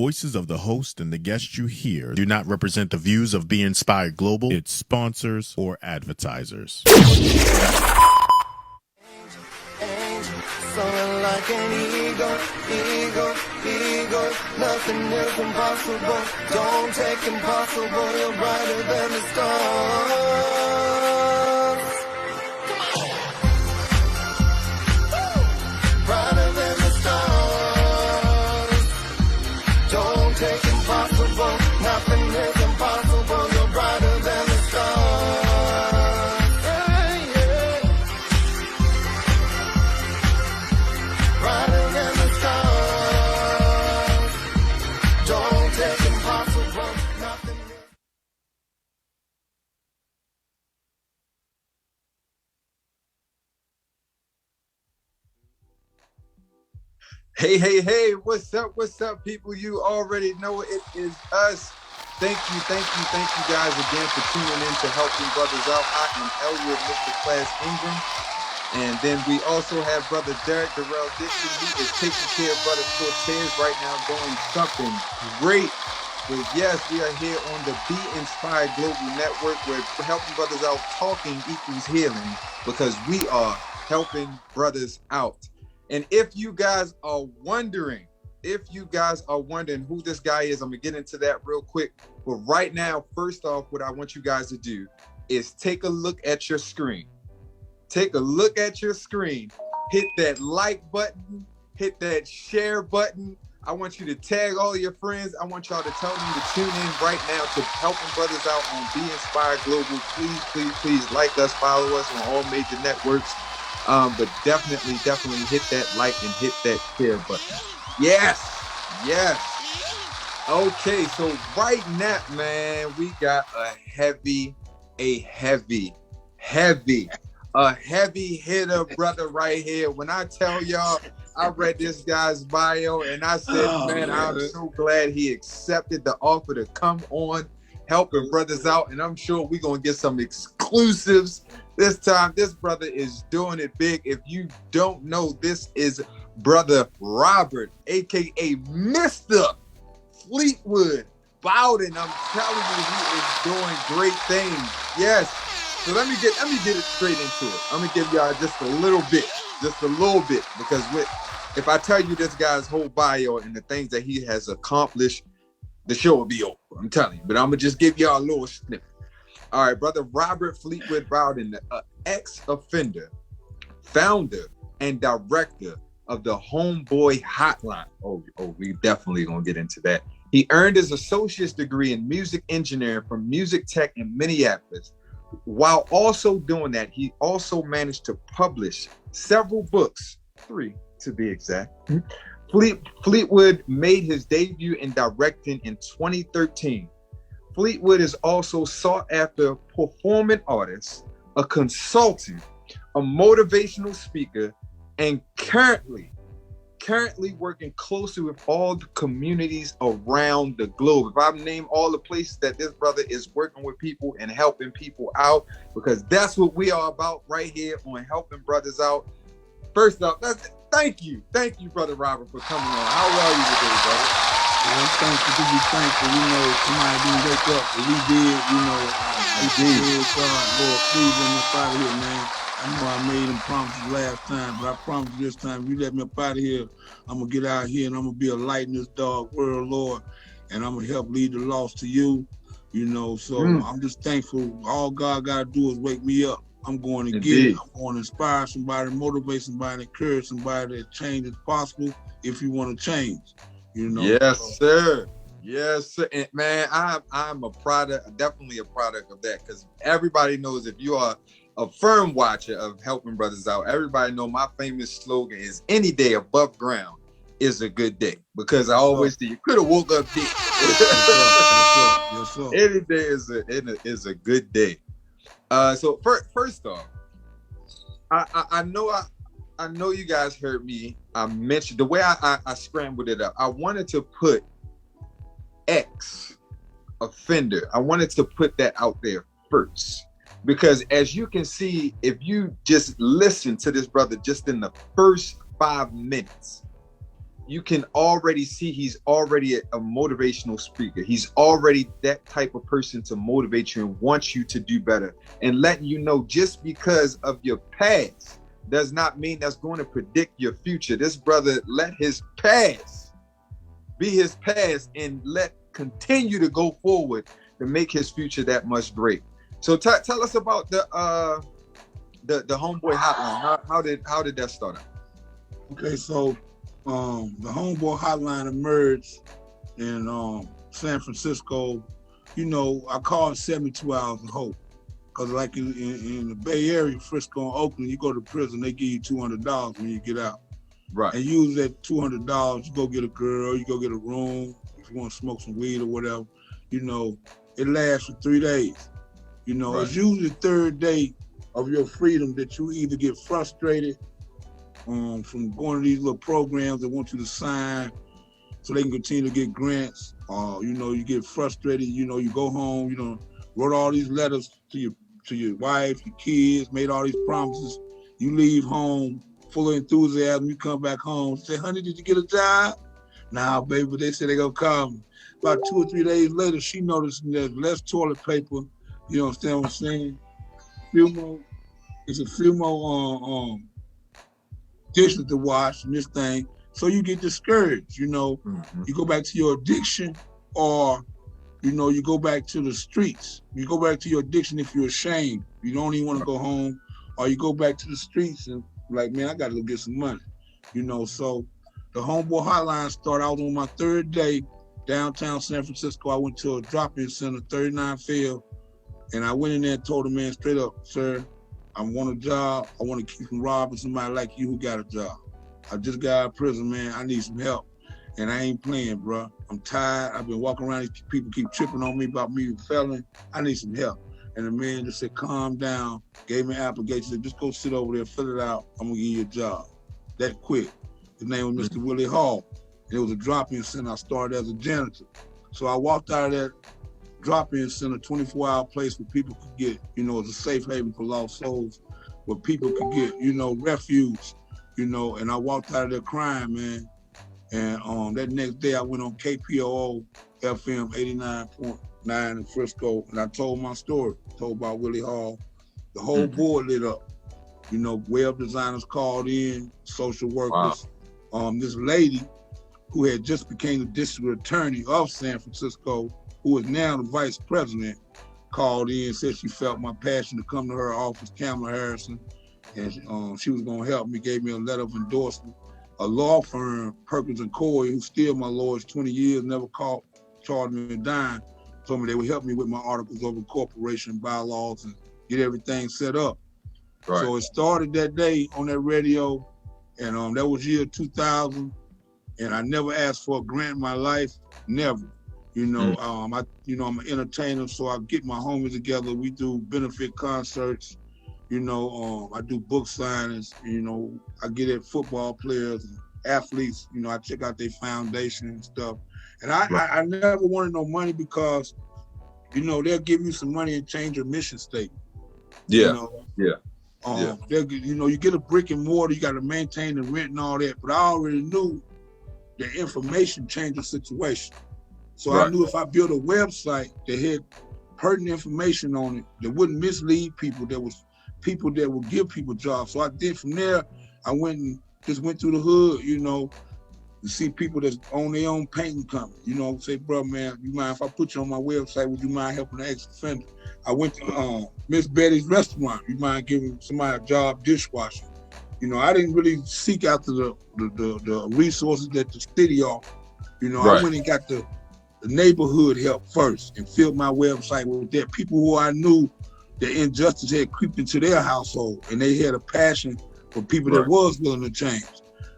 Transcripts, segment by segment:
voices of the host and the guests you hear do not represent the views of Be Inspired Global, its sponsors, or advertisers. Soaring like an eagle, nothing is impossible. Don't take impossible, you're brighter than the stars. Brighter than the stars. Don't take impossible, nothing is impossible, you're brighter than the stars. Brighter than the stars. Don't take impossible, nothing is. Hey, what's up, people? You already know it is us. Thank you guys again for tuning in to Helping Brothers Out. I am Elliot, Mr. Class Ingram. And then we also have Brother Derek Darrell Dixon. He is taking care of Brother Cortez right now, doing something great. But yes, we are here on the Be Inspired Global Network, where Helping Brothers Out talking equals healing, because we are helping brothers out. And if you guys are wondering who this guy is, I'm gonna get into that real quick. But right now, first off, what I want you guys to do is take a look at your screen. Take a look at your screen, hit that like button, hit that share button. I want you to tag all your friends. I want y'all to tell them to tune in right now to Helping Brothers Out on Be Inspired Global. Please like us, follow us on all major networks. But definitely hit that like and hit that share button. Yes. Okay, so right now, man, we got a heavy hitter brother right here. When I tell y'all, I read this guy's bio and I said, I'm so glad he accepted the offer to come on Helping Brothers Out, and I'm sure we're gonna get some exclusives this time. This brother is doing it big. If you don't know, this is Brother Robert, aka Mr. Fleetwood Bowden. I'm telling you, he is doing great things. Yes. So let me get it straight into it. I'm gonna give y'all just a little bit, because if I tell you this guy's whole bio and the things that he has accomplished, the show will be over. I'm telling you, but I'm gonna just give y'all a little snippet. All right, Brother Robert Fleetwood Bowden, ex-offender, founder and director of the Homeboy Hotline. Oh, we definitely gonna get into that. He earned his associate's degree in music engineering from Music Tech in Minneapolis. While also doing that, he also managed to publish several books, 3 to be exact. Fleetwood made his debut in directing in 2013. Fleetwood is also sought after performing artist, a consultant, a motivational speaker, and currently working closely with all the communities around the globe. If I name all the places that this brother is working with people and helping people out, because that's what we are about right here on Helping Brothers Out. First off, thank you, Brother Robert, for coming on. How are you today, brother? I'm thankful to be thankful. Somebody didn't wake up, but we did. We did. God, Lord, please let me up out of here, man. I know I made them promises last time, but I promise you this time, if you let me up out of here, I'm going to get out here and I'm going to be a light in this dark world, Lord, and I'm going to help lead the lost to you, so I'm just thankful. All God got to do is wake me up. I'm going to get it. I'm going to inspire somebody, motivate somebody, encourage somebody that change is possible if you want to change, Yes, sir. And man, I'm definitely a product of that, because everybody knows, if you are a firm watcher of Helping Brothers Out, everybody know my famous slogan is any day above ground is a good day, because I always say you could have woke up dead. Yes, sir. Any day is a good day. So first off, I know you guys heard me. I mentioned the way I scrambled it up. I wanted to put ex-offender. I wanted to put that out there first. Because as you can see, if you just listen to this brother just in the first 5 minutes, you can already see he's already a motivational speaker. He's already that type of person to motivate you and wants you to do better, and letting you know just because of your past does not mean that's going to predict your future. This brother let his past be his past and let continue to go forward to make his future that much great. So tell us about the homeboy hotline. How did that start out? Okay, so the homeboy hotline emerged in San Francisco. You know, I call it 72 hours of hope. Because like in the Bay Area, Frisco and Oakland, you go to prison, they give you $200 when you get out. Right. And use that $200, you go get a girl, you go get a room, if you want to smoke some weed or whatever. You know, it lasts for 3 days. You know, Right. It's usually the third day of your freedom that you either get frustrated from going to these little programs that want you to sign so they can continue to get grants. You know, you get frustrated, you know, you go home, you know, wrote all these letters to your wife, your kids, made all these promises. You leave home full of enthusiasm, you come back home, say, honey, did you get a job? Nah, baby, they said they gonna call me. About 2 or 3 days later, she noticed there's less toilet paper, you understand what I'm saying? It's a few more dishes to wash and this thing. So you get discouraged, you know. Mm-hmm. You go back to your addiction, or you know, you go back to the streets. You go back to your addiction if you're ashamed. You don't even want to go home, or you go back to the streets and like, man, I gotta go get some money. You know, so the homeboy hotline started. I was on my third day downtown San Francisco. I went to a drop-in center, 39 Field, and I went in there and told the man straight up, sir, I want a job. I want to keep from robbing somebody like you who got a job. I just got out of prison, man. I need some help. And I ain't playing, bro. I'm tired. I've been walking around. These people keep tripping on me about me felon. I need some help. And the man just said, calm down. Gave me an application. Said, just go sit over there, fill it out. I'm going to give you a job. That quick. His name was Mr. Willie Hall. And it was a drop-in center. I started as a janitor. So I walked out of that drop-in center, 24-hour place where people could get, you know, it's a safe haven for lost souls, where people could get, you know, refuge, you know, and I walked out of there crying, man. And that next day I went on KPOO FM 89.9 in Frisco, and I told my story, told about Willie Hall. The whole board lit up. You know, web designers called in, social workers. Wow. This lady who had just became the district attorney of San Francisco, who is now the vice president, called in and said she felt my passion to come to her office, Kamala Harrison, and she was gonna help me, gave me a letter of endorsement. A law firm, Perkins and Coy, who's still my lawyers 20 years, never charged me a dime, told me they would help me with my articles of incorporation, bylaws, and get everything set up. Right. So it started that day on that radio, and that was year 2000, and I never asked for a grant in my life, never. You know, I'm an entertainer, so I get my homies together. We do benefit concerts. You know, I do book signings. You know, I get at football players and athletes. You know, I check out their foundation and stuff. And I never wanted no money because, you know, they'll give you some money and change your mission statement. Yeah. You know? You know, you get a brick and mortar, you got to maintain the rent and all that. But I already knew that information changed the situation. So I knew if I built a website that had pertinent information on it that wouldn't mislead people, that was people that would give people jobs. So I did from there, I went through the hood, you know, to see people that's on their own painting company. You know, say, bro, man, you mind if I put you on my website? Would you mind helping the ex-offender? I went to Miss Betty's restaurant. You mind giving somebody a job dishwashing? You know, I didn't really seek after the resources that the city offered. You know, I went and got the neighborhood help first and filled my website with that. People who I knew the injustice had creeped into their household, and they had a passion for people that was willing to change.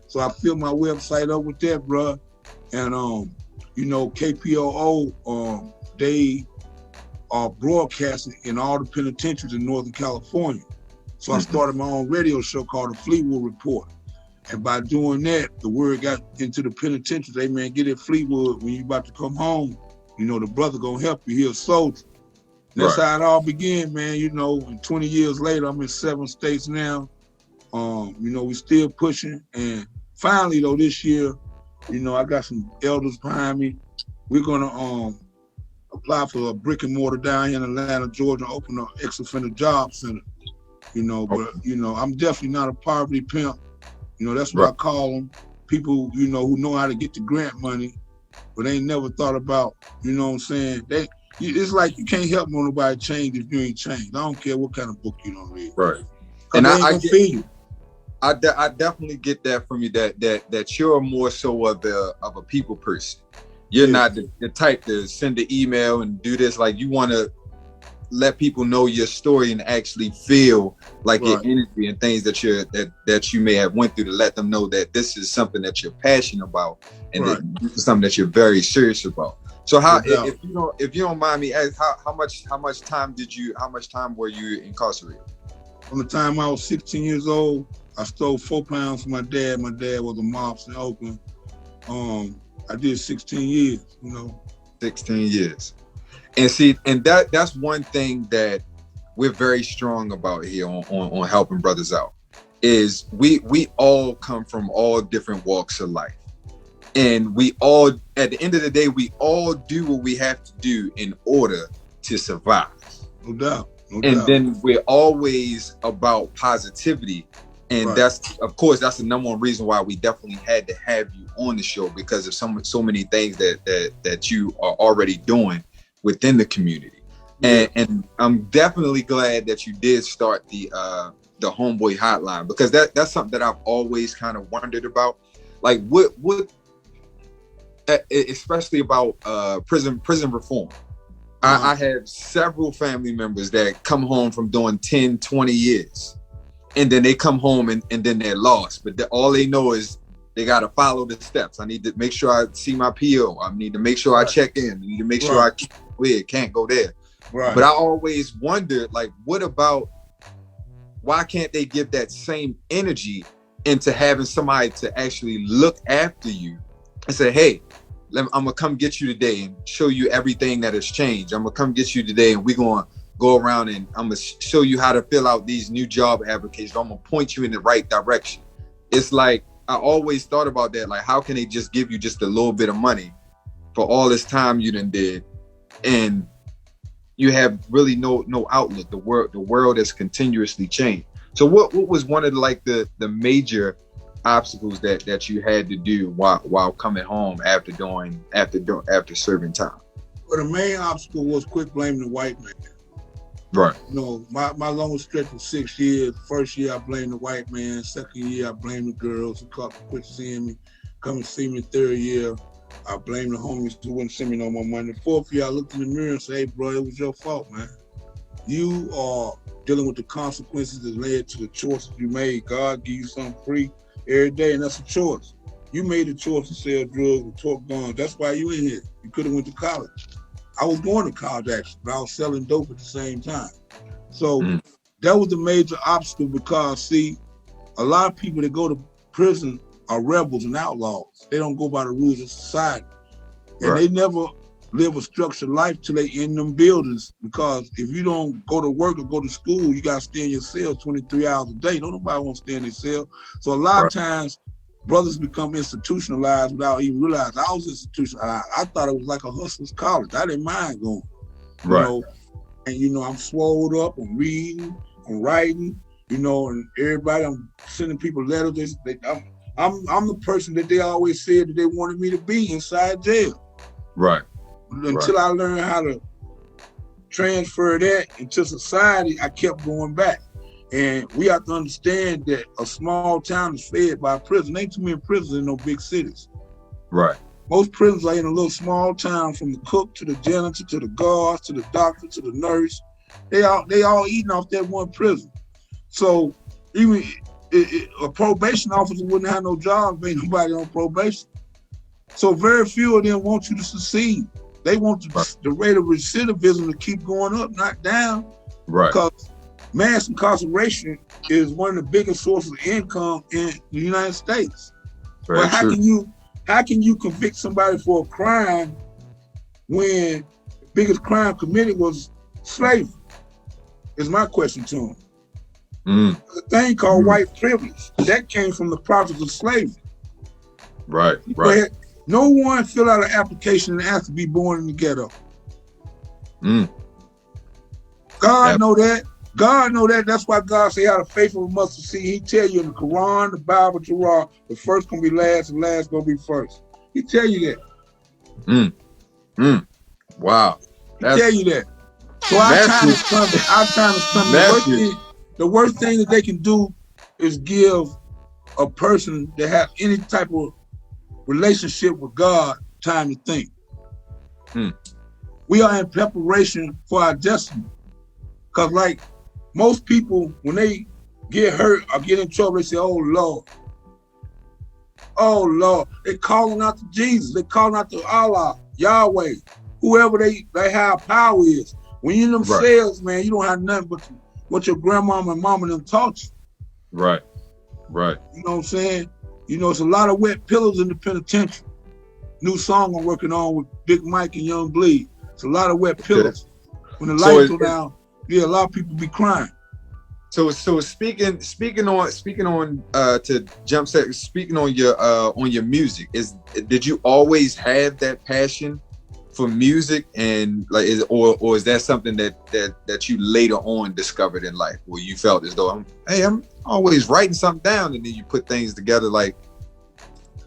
So I filled my website up with that, bro. And you know, KPOO, they are broadcasting in all the penitentiaries in Northern California. So I started my own radio show called the Fleetwood Report. And by doing that, the word got into the penitentiaries. Hey man, get at Fleetwood when you about to come home. You know, the brother gonna help you. He a soldier. That's how it all began, man. You know, and 20 years later, I'm in 7 states now. You know, we still pushing. And finally, though, this year, You know, I got some elders behind me. We're gonna apply for a brick and mortar down here in Atlanta, Georgia, open an ex-offender job center. You know, but you know, I'm definitely not a poverty pimp. You know, that's what I call them. People, you know, who know how to get the grant money, but ain't never thought about, you know what I'm saying? It's like you can't help nobody change if you ain't changed. I don't care what kind of book you don't read. Right. And I ain't gonna feel you. I definitely get that from you, that you're more so of a people person. You're not the type to send an email and do this. Like, you want to let people know your story and actually feel like your energy and things that you may have went through, to let them know that this is something that you're passionate about and that this is something that you're very serious about. So if you don't mind me asking, how much time were you incarcerated? From the time I was 16 years old, I stole 4 pounds from my dad. My dad was a mobster in Oakland. I did 16 years, you know. 16 years. And see, and that's one thing that we're very strong about here on helping brothers out, is we all come from all different walks of life. And we all, at the end of the day, we all do what we have to do in order to survive. No doubt. Then we're always about positivity. And that's, of course, that's the number one reason why we definitely had to have you on the show, because of so many things that you are already doing within the community. And I'm definitely glad that you did start the Homeboy Hotline, because that's something that I've always kind of wondered about. Like, what especially about prison reform. I have several family members that come home from doing 10, 20 years. And then they come home and then they're lost. But all they know is they got to follow the steps. I need to make sure I see my PO. I need to make sure I check in. I need to make sure I can't go there. But I always wondered, like, why can't they give that same energy into having somebody to actually look after you and say, hey, I'm going to come get you today and show you everything that has changed. I'm going to come get you today and we're going to go around and I'm going to show you how to fill out these new job applications. I'm going to point you in the right direction. It's like, I always thought about that. Like, how can they just give you just a little bit of money for all this time you done did, and you have really no outlook? The world has continuously changed. So what was one of the major obstacles that you had to do while coming home after serving time? Well, the main obstacle was quit blaming the white man. Right. You know, my longest stretch was 6 years. First year I blamed the white man. Second year I blamed the girls who quit seeing me. Come and see me. Third year I blamed the homies who wouldn't send me no more money. The fourth year I looked in the mirror and said, hey bro, it was your fault, man. You are dealing with the consequences that led to the choices you made. God give you something free every day, and that's a choice. You made the choice to sell drugs and talk guns. That's why you in here. You could have went to college. I was going to college actually, but I was selling dope at the same time. So that was the major obstacle, because see, a lot of people that go to prison are rebels and outlaws. They don't go by the rules of society. And they never live a structured life till they in them buildings, because if you don't go to work or go to school, you got to stay in your cell 23 hours a day. Don't nobody want to stay in their cell. So a lot of times, brothers become institutionalized without even realizing. I was institutionalized. I thought it was like a hustler's college. I didn't mind going. You know, and you know, I'm swole up, I'm reading, I'm writing, you know, and everybody, I'm sending people letters. I'm the person that they always said that they wanted me to be inside jail. Right. Until I learned how to transfer that into society, I kept going back. And we have to understand that a small town is fed by a prison. Ain't too many prisons in no big cities. Right. Most prisons are in a little small town, from the cook to the janitor to the guards to the doctor to the nurse. They all eating off that one prison. So even a probation officer wouldn't have no job if ain't nobody on probation. So very few of them want you to succeed. They want the rate of recidivism to keep going up, not down. Right. Because mass incarceration is one of the biggest sources of income in the United States. But how can you convict somebody for a crime when the biggest crime committed was slavery? Is my question to him. A thing called white privilege that came from the profits of slavery. Right. No one fill out an application and ask to be born in the ghetto. God know that. God know that. That's why God say how the faithful must see. He tell you in the Quran, the Bible, Torah, the first gonna be last and last gonna be first. He tell you that. Wow. He tell you that. So our time is coming. Our time is coming. The worst thing that they can do is give a person that have any type of relationship with God time to think. We are in preparation for our destiny. Because like most people, when they get hurt or get in trouble, they say, oh Lord. Oh Lord. They calling out to Jesus. They calling out to Allah, Yahweh, whoever they higher power is. When you in them cells, man, you don't have nothing but what your grandmama and mama them taught you. Right. You know what I'm saying? You know, it's a lot of wet pillows in the penitentiary. New song I'm working on with Big Mike and Young Bleed. It's a lot of wet pillows. When the lights go down, a lot of people be crying. So speaking on to jump set, speaking on your music, did you always have that passion for music, and like or is that something that you later on discovered in life, where you felt as though I'm always writing something down, and then you put things together? Like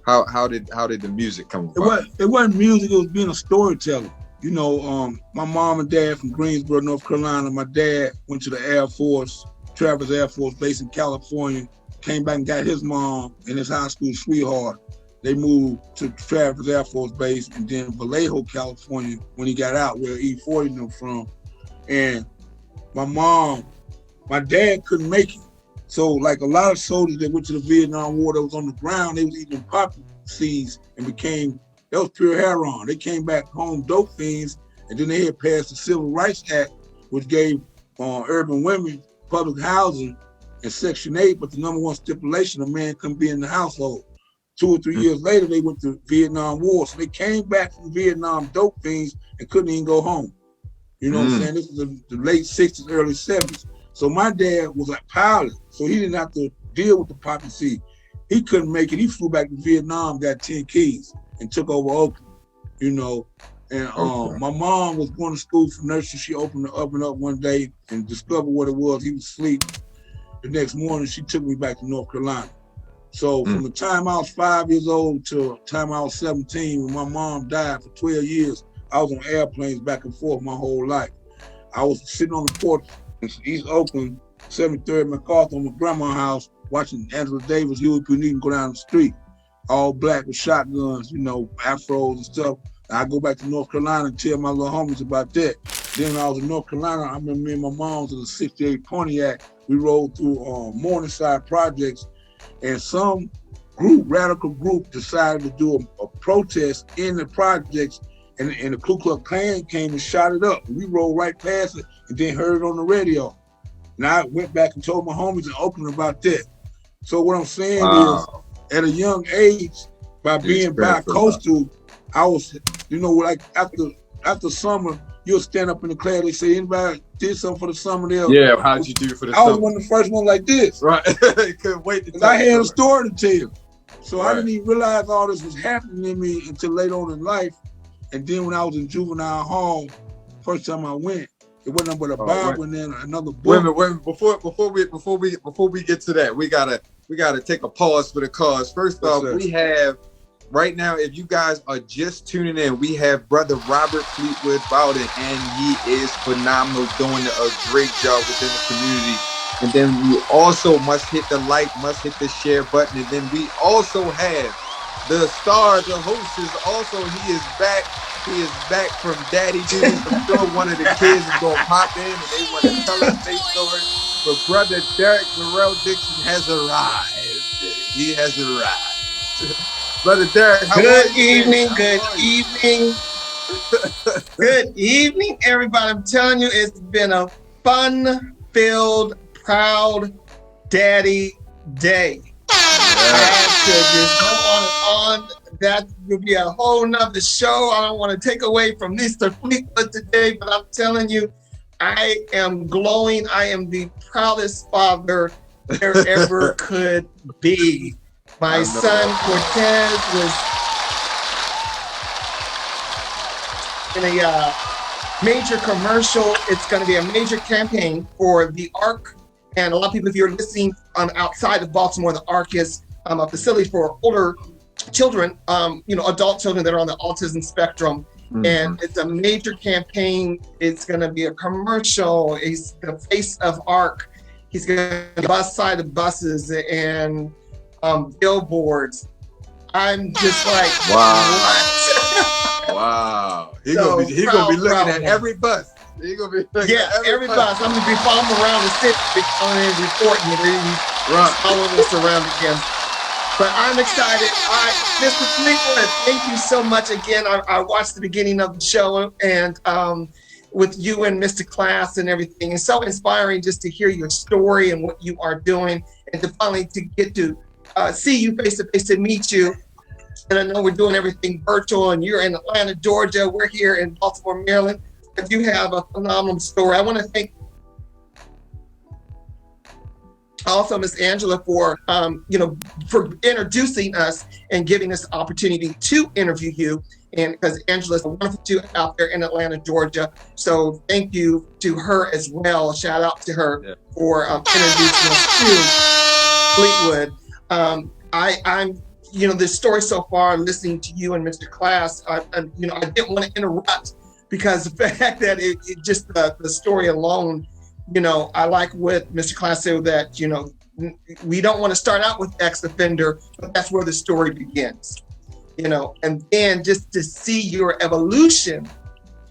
how did the music come about? It wasn't music, it was being a storyteller. You know, my mom and dad from Greensboro, North Carolina. My dad went to the Air Force, Travis Air Force Base in California, came back and got his mom and his high school sweetheart. They moved to Travis Air Force Base and then Vallejo, California, when he got out, where E-40 them from. And my dad couldn't make it. So like a lot of soldiers that went to the Vietnam War that was on the ground, they was eating poppy seeds and that was pure heroin. They came back home dope fiends, and then they had passed the Civil Rights Act, which gave urban women public housing and Section 8, but the number one stipulation, a man couldn't be in the household. 2 or 3 years later, they went to Vietnam War. So they came back from Vietnam dope fiends and couldn't even go home. You know what I'm saying? This was the late 60s, early 70s. So my dad was a pilot, so he didn't have to deal with the poppy seed. He couldn't make it. He flew back to Vietnam, got 10 keys, and took over Oakland, you know. And my mom was going to school for nursing. She opened the oven up one day and discovered what it was. He was asleep. The next morning, she took me back to North Carolina. So from the time I was 5 years old to the time I was 17, when my mom died for 12 years, I was on airplanes back and forth my whole life. I was sitting on the porch in East Oakland, 73rd MacArthur, on my grandma's house, watching Angela Davis, Huey P. Newton go down the street, all black with shotguns, you know, afros and stuff. And I go back to North Carolina and tell my little homies about that. Then when I was in North Carolina, I remember me and my mom was in a 68 Pontiac. We rode through Morningside projects, and some radical group decided to do a protest in the projects, and the Ku Klux Klan came and shot it up. We rolled right past it and then heard it on the radio. And I went back and told my homies in Oakland about that. So what I'm saying is, at a young age, by being bi-coastal, I was, you know, like after summer, you'll stand up in the class, they say, anybody did something for the summer there? Yeah, how'd you do for the summer? I was one of the first ones like this. Right. Couldn't wait to I had a story to tell. So I didn't even realize all this was happening in me until later on in life. And then when I was in juvenile hall, first time I went, it wasn't but a Bible and then another book. Wait a minute. Before we get to that, we gotta take a pause for the cause. First off, we have right now, if you guys are just tuning in, we have Brother Robert Fleetwood Bowden, and he is phenomenal, doing a great job within the community. And then we also must hit the like, must hit the share button. And then we also have the star, the host is also, he is back. He is back from Daddy Duties. I'm sure one of the kids is going to pop in and they want to tell us their story. But Brother Derek Burrell Dixon has arrived. He has arrived. Brother Derek, how good evening, good evening. Good evening, everybody. I'm telling you, it's been a fun-filled, proud Daddy Day. I could just go on and on. That will be a whole nother show. I don't want to take away from Mr. Fleetwood today, but I'm telling you, I am glowing. I am the proudest father there ever could be. My son Cortez was in a major commercial. It's going to be a major campaign for the ARC. And a lot of people, if you're listening outside of Baltimore, the ARC is a facility for older children, adult children that are on the autism spectrum. And it's a major campaign. It's going to be a commercial. He's the face of ARC. He's going to bus side of buses and billboards. I'm just like, wow. Wow. He's going to be looking at every bus. He's going to be looking at every bus. I'm going to be following him around the city, and reporting it. He's following us around again. But I'm excited. Mr. Fleetwood, thank you so much again. I watched the beginning of the show and with you and Mr. Class and everything. It's so inspiring just to hear your story and what you are doing, and to finally to get to see you face to face, to meet you. And I know we're doing everything virtual, and you're in Atlanta, Georgia. We're here in Baltimore, Maryland. But you have a phenomenal story. I want to thank also Miss Angela for for introducing us and giving us the opportunity to interview you. And because Angela's a wonderful dude out there in Atlanta, Georgia. So thank you to her as well. Shout out to her for introducing us to Fleetwood. I'm the story so far, listening to you and Mr. Class, I didn't want to interrupt, because the fact that it just the story alone, I like what Mr. Class said, that we don't want to start out with ex-offender, but that's where the story begins. And then just to see your evolution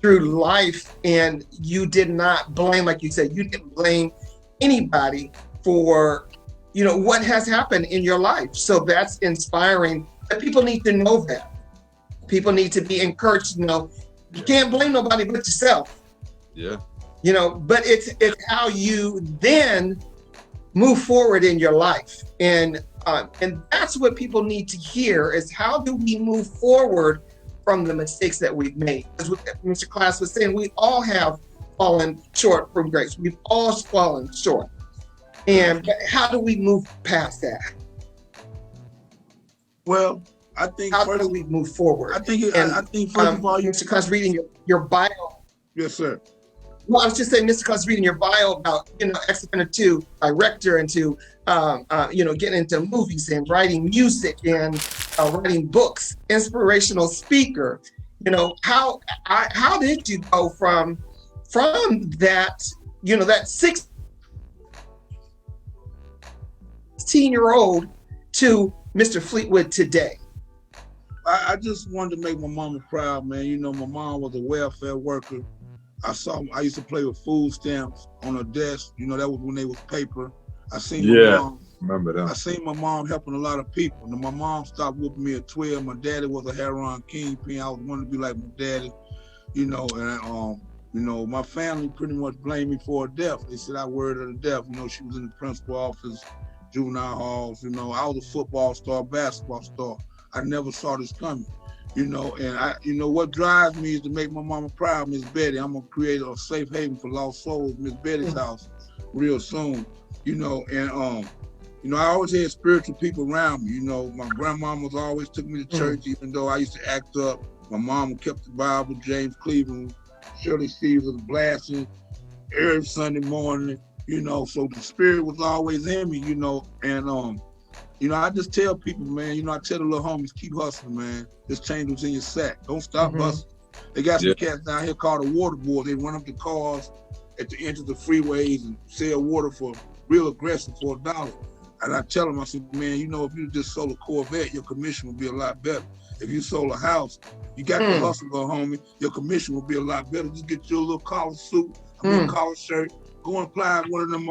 through life, and you did not blame, like you said, you didn't blame anybody for what has happened in your life. So that's inspiring. But people need to know that. People need to be encouraged to know you can't blame nobody but yourself. Yeah. But it's how you then move forward in your life. And that's what people need to hear, is how do we move forward from the mistakes that we've made? As Mr. Class was saying, we all have fallen short from grace. We've all fallen short. And how do we move past that? Well, I think how do we move forward? I think first of all, Mr. Class, reading your bio. Yes, sir. Well, I was just saying, Mr. Class, reading your bio about ex-offender to director, and to getting into movies and writing music and writing books, inspirational speaker. How did you go from that that 16-year-old to Mr. Fleetwood today? I just wanted to make my mama proud, man. My mom was a welfare worker. I used to play with food stamps on her desk. That was when they was paper. I seen my mom. Remember that. I seen my mom helping a lot of people. And my mom stopped whooping me at 12. My daddy was a heroin kingpin. I was wanting to be like my daddy, and my family pretty much blamed me for her death. They said I worried her to death. She was in the principal office, juvenile halls. I was a football star, basketball star. I never saw this coming. And what drives me is to make my mama proud, Miss Betty. I'm gonna create a safe haven for lost souls, Miss Betty's house, real soon. I always had spiritual people around me. My grandmama always took me to church, even though I used to act up. My mama kept the Bible, James Cleveland, Shirley Stevens was blasting every Sunday morning. So the spirit was always in me. I just tell people, man. I tell the little homies, keep hustling, man. This change was in your sack. Don't stop hustling. They got some cats down here called the water boys. They run up the cars at the end of the freeways and sell water for real aggressive for $1. And I tell them, I said, man, if you just sold a Corvette, your commission would be a lot better. If you sold a house, you got the hustle, little homie, your commission would be a lot better. Just get you a little collar suit, a collar shirt, go and apply at one of them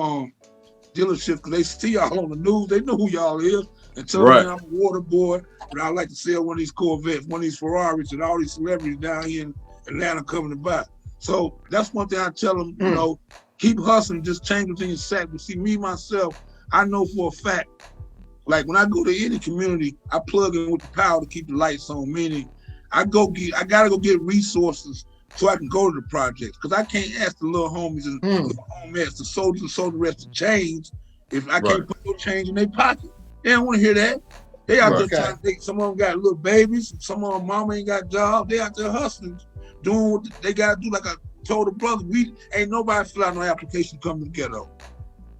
dealerships, because they see y'all on the news. They know who y'all is. And tell me I'm a water boy, but I like to sell one of these Corvettes, one of these Ferraris, and all these celebrities down here in Atlanta coming to buy. So that's one thing I tell them, keep hustling, just change what's in your sack. But see, me, myself, I know for a fact, like when I go to any community, I plug in with the power to keep the lights on, meaning I gotta go get resources so I can go to the projects. Because I can't ask the little homies and the homies, the soldiers and soldier rest to change if I can't put no change in their pocket. They don't want to hear that. They out Right. there trying to, some of them got little babies, some of them mama ain't got jobs. They out there hustling, doing what they gotta do. Like I told the brother, we ain't nobody fill out no application to come to the ghetto.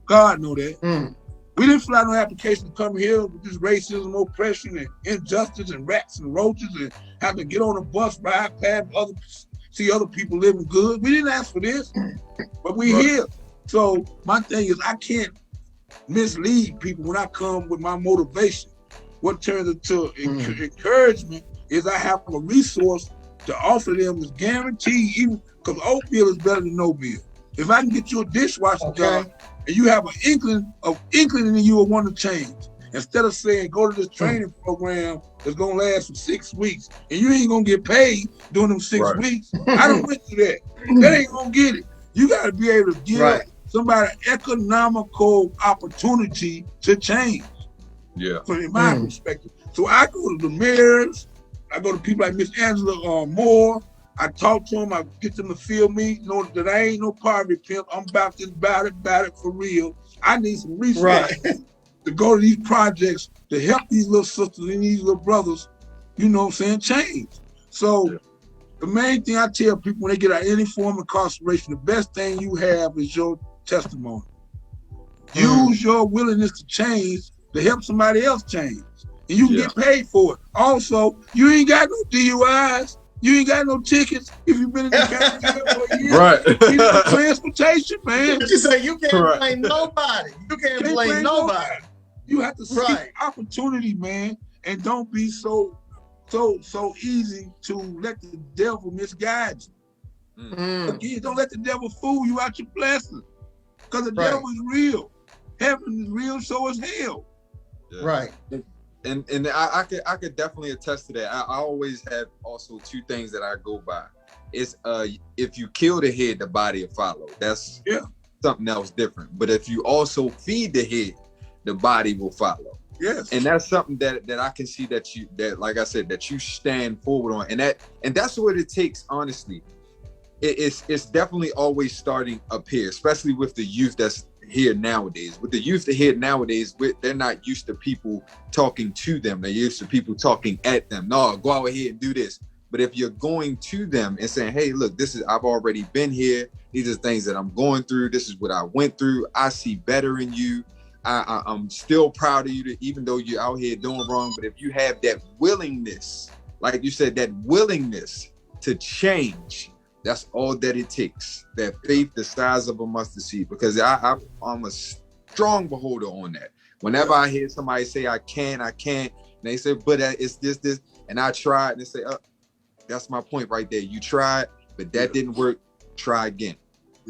God know that. We didn't fill out no application to come here with this racism, oppression, and injustice, and rats and roaches, and have to get on a bus, ride past see other people living good. We didn't ask for this, but we here. So my thing is, I can't mislead people when I come with my motivation. What turns into encouragement is I have a resource to offer them that's guaranteed, even because oatmeal is better than no meal. If I can get you a dishwasher job and you have an inkling in you will want to change, instead of saying go to this training program that's gonna last for 6 weeks and you ain't gonna get paid during them 6 weeks. I don't went through that. That ain't gonna get it. You gotta be able to give somebody economical opportunity to change. Yeah. So in my perspective. So I go to the mayors, I go to people like Miss Angela Moore. I talk to them, I get them to feel me, know that I ain't no poverty pimp. I'm about it for real. I need some resources to go to these projects to help these little sisters and these little brothers, you know what I'm saying, change. So the main thing I tell people when they get out of any form of incarceration, the best thing you have is your testimony. Use your willingness to change to help somebody else change. And you can get paid for it. Also, you ain't got no DUIs. You ain't got no tickets if you've been in the county for a year. Right. You know, transportation, man. But you say you can't blame nobody. You can't blame nobody. You have to seek opportunity, man, and don't be so easy to let the devil misguide you. Again, don't let the devil fool you out your blessing, because the devil is real. Heaven is real, so is hell. Right. And I could definitely attest to that. I always have also two things that I go by. It's if you kill the head, the body will follow. That's something else different. But if you also feed the head, the body will follow. Yes. And that's something that I can see that like I said, that you stand forward on. And that's what it takes, honestly. It's definitely always starting up here, especially with the youth that's here nowadays. With the youth that here nowadays, they're not used to people talking to them. They're used to people talking at them. No, go out here and do this. But if you're going to them and saying, hey, look, I've already been here. These are things that I'm going through. This is what I went through. I see better in you. I'm still proud of you, even though you're out here doing wrong. But if you have that willingness, like you said, that willingness to change, that's all that it takes. That faith the size of a mustard seed. Because I'm a strong beholder on that. Whenever I hear somebody say, I can't, and they say, but it's this, and I tried, and they say, that's my point right there. You tried, but that didn't work. Try again.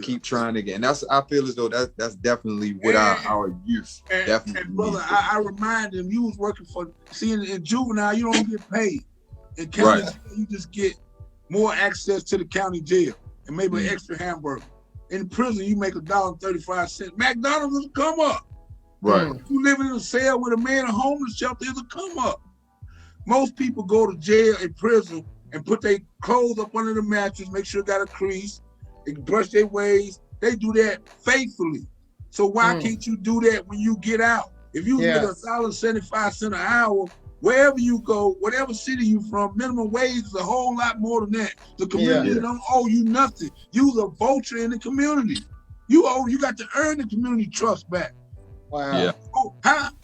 Keep trying again. I feel as though that's definitely what our youth definitely. And brother, I remind them, you was working for, in juvenile, you don't get paid. In county jail, you just get more access to the county jail and maybe an extra hamburger. In prison, you make $1.35. McDonald's is a come up. Right. You living in a cell with a man in a homeless shelter is a come up. Most people go to jail and prison and put their clothes up under the mattress, make sure it got a crease, they brush their ways. They do that faithfully. So why can't you do that when you get out? If you get $1.75 an hour, wherever you go, whatever city you from, minimum wage is a whole lot more than that. The community don't owe you nothing. You's a vulture in the community. You got to earn the community trust back. Wow. Yeah.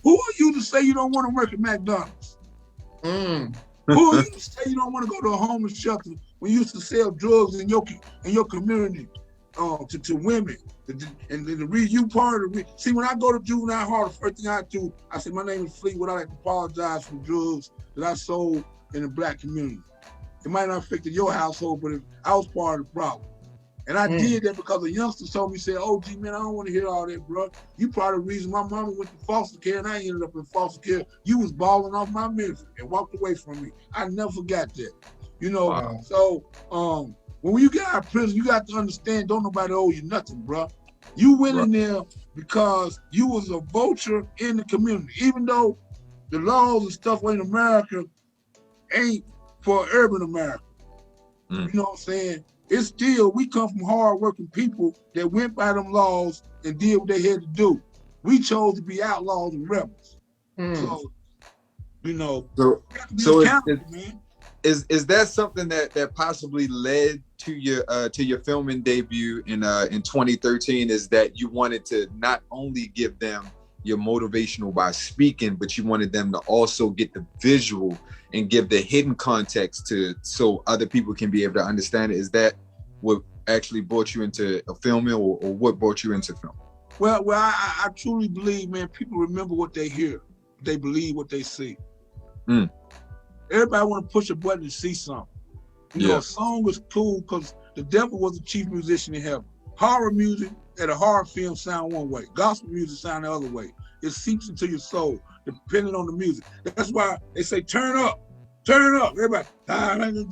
Who are you to say you don't want to work at McDonald's? Who are you to say you don't want to go to a homeless shelter when you used to sell drugs in your community to women? And the reason you part of the see, when I go to juvenile hall, the first thing I do, I say, my name is Fleetwood. I like to apologize for drugs that I sold in the black community. It might not affect your household, but I was part of the problem. And I did that because a youngster told me, said, oh, gee, man, I don't want to hear all that, bro. You part of the reason my mama went to foster care and I ended up in foster care. You was balling off my ministry and walked away from me. I never forgot that. You know, so when you get out of prison, you got to understand, don't nobody owe you nothing, bro. You went in there because you was a vulture in the community. Even though the laws and stuff in America ain't for urban America. You know what I'm saying? It's still, we come from hard-working people that went by them laws and did what they had to do. We chose to be outlaws and rebels. So You know, So, be so accountable, man. is that something that possibly led to your filming debut in 2013? Is that you wanted to not only give them your motivational by speaking, but you wanted them to also get the visual and give the hidden context to so other people can be able to understand it? Is that what actually brought you into a filming, or what brought you into film? Well, I truly believe, man, people remember what they hear. They believe what they see. Mm. Everybody want to push a button to see something. You know, Yeah. a song is cool because the devil was the chief musician in heaven. Horror music at a horror film sound one way. Gospel music sound the other way. It seeps into your soul, depending on the music. That's why they say, turn up. Turn up. Everybody, I'm gonna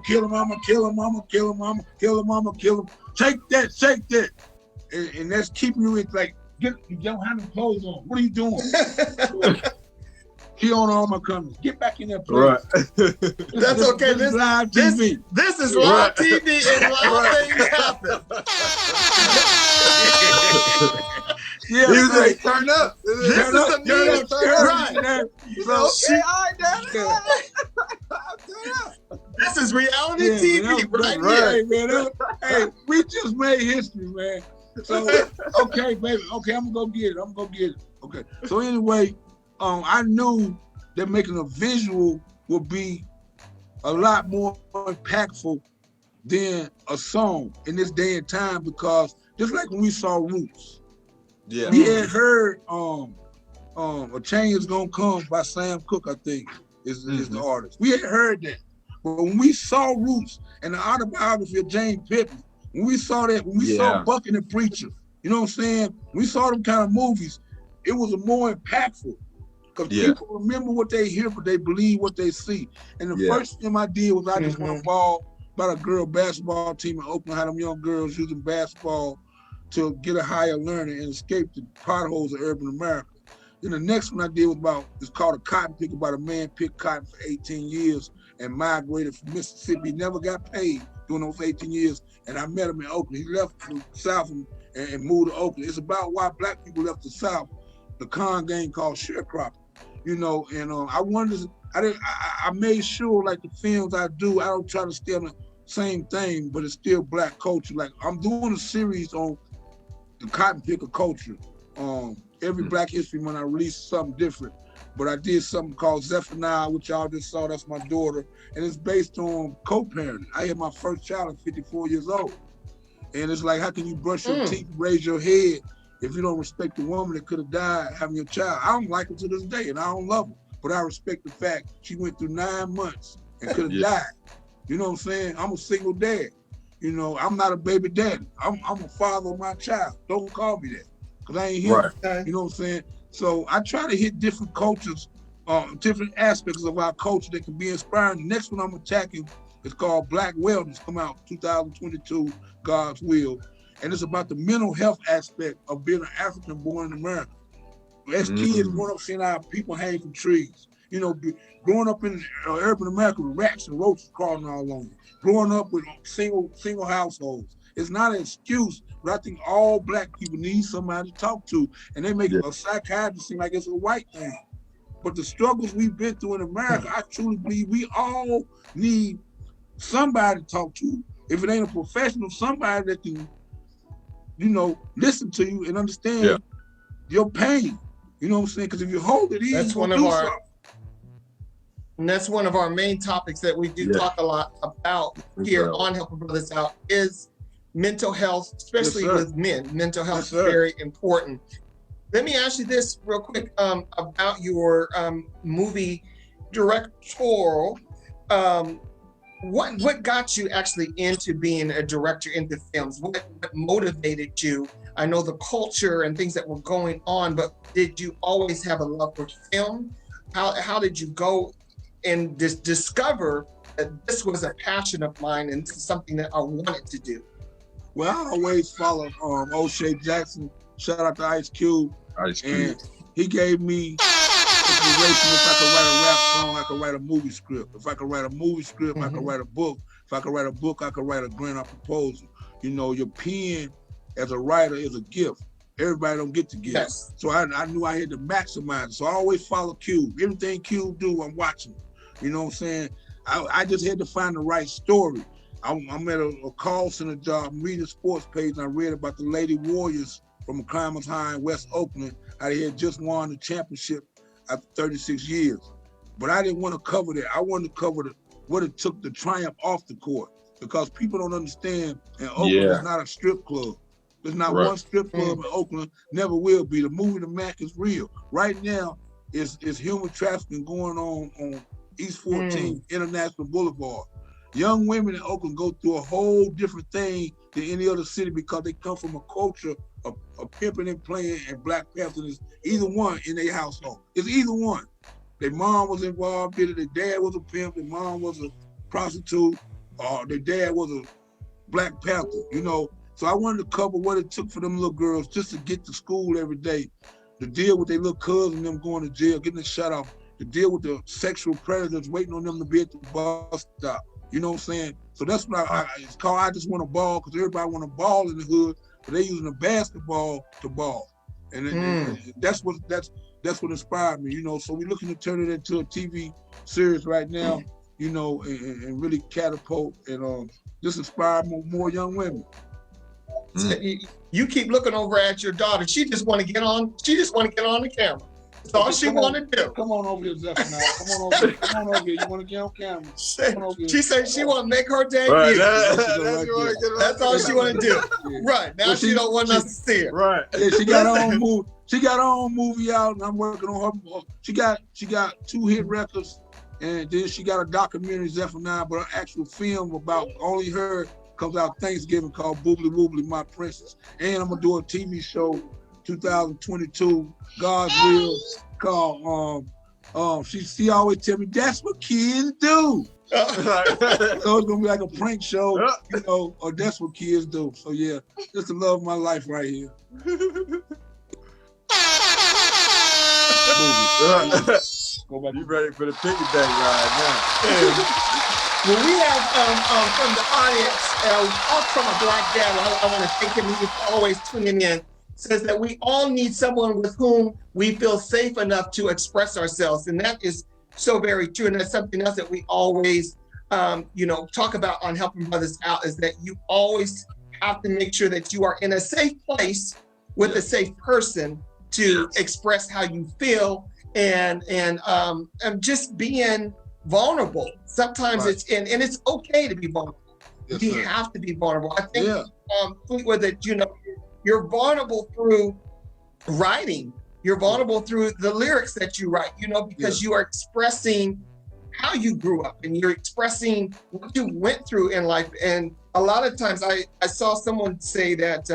kill him, I'm gonna kill him, I'm gonna kill him, I'm gonna kill him, I'm gonna kill him. Shake that. And that's keeping you in, like, you don't have no clothes on. What are you doing? He on all my comments. Get back in that place. Right. That's okay. This is live TV. This is live Right. TV and live things happen. Yeah, He was right. like, turn up. This is the meaning, right? So, Okay, all right, Daddy. Turn up. This is reality yeah, TV man, right right. here. Hey, man, hey, we just made history, man. So, okay, baby. Okay, I'm gonna go get it. Okay. So anyway, I knew that making a visual would be a lot more impactful than a song in this day and time, because just like when we saw Roots, Yeah. we had heard A Change Is Gonna Come by Sam Cooke, I think is the artist. We had heard that. But when we saw Roots and the autobiography of James Pittman, when we saw Buck and the Preacher, you know what I'm saying? When we saw them kind of movies, it was more impactful. Because people remember what they hear, but they believe what they see. And the first thing I did was I just went ball about a girl basketball team in Oakland, had them young girls using basketball to get a higher learning and escape the potholes of urban America. Then the next one I did it's called A Cotton Picker, about a man picked cotton for 18 years and migrated from Mississippi. He never got paid during those 18 years. And I met him in Oakland. He left from the South and moved to Oakland. It's about why Black people left the South, the con game called sharecropping. You know, and I made sure, like the films I do, I don't try to stay on the same thing, but it's still Black culture. Like I'm doing a series on the cotton picker culture. Every Black History Month I release something different, but I did something called Zephaniah, which y'all just saw. That's my daughter, and it's based on co-parenting. I had my first child at 54 years old, and it's like, how can you brush your teeth, raise your head, if you don't respect the woman that could have died having your child? I don't like her to this day, and I don't love her, but I respect the fact she went through 9 months and could have died. You know what I'm saying? I'm a single dad. You know, I'm not a baby daddy. I'm a father of my child. Don't call me that, because I ain't him. Right. You know what I'm saying? So I try to hit different cultures, different aspects of our culture that can be inspiring. The next one I'm attacking is called Black Wellness, come out 2022, God's Will. And it's about the mental health aspect of being an African born in America. As kids, growing up seeing our people hang from trees. You know, growing up in urban America with rats and roaches crawling all on you. Growing up with single households. It's not an excuse, but I think all Black people need somebody to talk to. And they make a psychiatrist seem like it's a white thing. But the struggles we've been through in America, I truly believe we all need somebody to talk to. If it ain't a professional, somebody that can, you know, listen to you and understand your pain. You know what I'm saying? Because if you hold it in, That's one of our, and that's one of our main topics that we do talk a lot about here on Helping Brothers Out is mental health, especially with men. Mental health is very important. Let me ask you this real quick about your movie directorial. What got you actually into being a director into films? What motivated you? I know the culture and things that were going on, but did you always have a love for film? How did you go and discover that this was a passion of mine and this is something that I wanted to do? Well, I always followed O'Shea Jackson. Shout out to Ice Cube. And he gave me inspiration. If I could write a rap song, I could write a movie script. If I could write a movie script, I could write a book. If I could write a book, I could write a grant or proposal. You know, your pen as a writer is a gift. Everybody don't get together. Yes. So I knew I had to maximize it. So I always follow Cube. Everything Cube do, I'm watching. You know what I'm saying? I just had to find the right story. I'm at a call center job, I'm reading the sports page, and I read about the Lady Warriors from Climbers High in West Oakland, how they had just won the championship after 36 years. But I didn't want to cover that. I wanted to cover what it took to triumph off the court, because people don't understand, and Oakland is not a strip club. There's not one strip club in Oakland, never will be. The movie The Mac is real. Right now, it's human trafficking going on East 14 International Boulevard. Young women in Oakland go through a whole different thing than any other city because they come from a culture of pimping and playing, and Black Panther is either one in their household. It's either one. Their mom was involved in it, their dad was a pimp, their mom was a prostitute, or their dad was a Black Panther, you know. So I wanted to cover what it took for them little girls just to get to school every day, to deal with their little cousin, them going to jail, getting a shut off, to deal with the sexual predators waiting on them to be at the bus stop. You know what I'm saying? So that's what it's called I Just Want to Ball, because everybody want to ball in the hood, but they using a basketball to ball. And that's what inspired me, you know. So we're looking to turn it into a TV series right now, you know, and really catapult and just inspire more young women. You keep looking over at your daughter. She just want to get on. She just want to get on the camera. That's all she want to do. Come on over here, Zephaniah. Come on over here. You want to get on camera? She said she want to make her debut. Right. That's all she want to do. Yeah. Right. Now she don't want us to see it. Right. Yeah, she got her own movie. She got her own movie out, and I'm working on her. She got 2 hit records, and then she got a documentary, Zephaniah, but an actual film about only her comes out Thanksgiving called Boobly Woobly, My Princess. And I'm gonna do a TV show 2022, God's Will, called she always tell me that's what kids do. So it's gonna be like a prank show, you know, or that's what kids do. So yeah, just the love of my life right here. You ready for the piggyback ride now? Well, we have from the audience, all from a Black dad, I want to thank him. He's always tuning in. Says that we all need someone with whom we feel safe enough to express ourselves, and that is so very true. And that's something else that we always, talk about on helping brothers out, is that you always have to make sure that you are in a safe place with a safe person to express how you feel, and just being vulnerable. Sometimes it's it's okay to be vulnerable. Yes, we have to be vulnerable. I think Fleetwood, that you're vulnerable through writing. You're vulnerable through the lyrics that you write, because you are expressing how you grew up, and you're expressing what you went through in life. And a lot of times I saw someone say that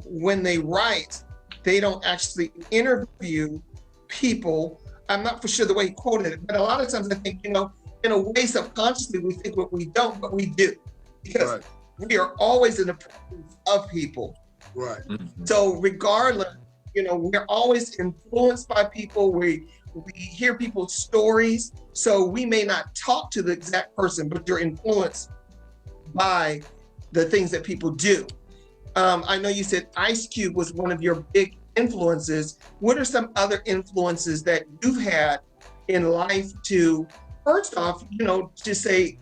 when they write, they don't actually interview people. I'm not for sure the way he quoted it, but a lot of times I think, in a way subconsciously we think what we don't, but we do, because we are always in the presence of people. Right. So regardless, we're always influenced by people. We hear people's stories. So we may not talk to the exact person, but you're influenced by the things that people do. I know you said Ice Cube was one of your big influences. What are some other influences that you've had in life to, first off, to say,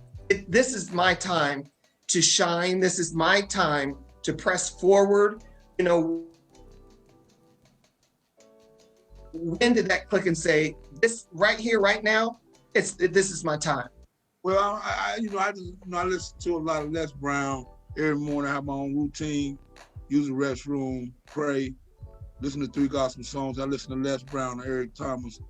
this is my time to shine. This is my time to press forward. When did that click and say, this right here, right now, this is my time? Well, I listen to a lot of Les Brown every morning. I have my own routine, use the restroom, pray, listen to 3 gospel songs. I listen to Les Brown and Eric Thomas,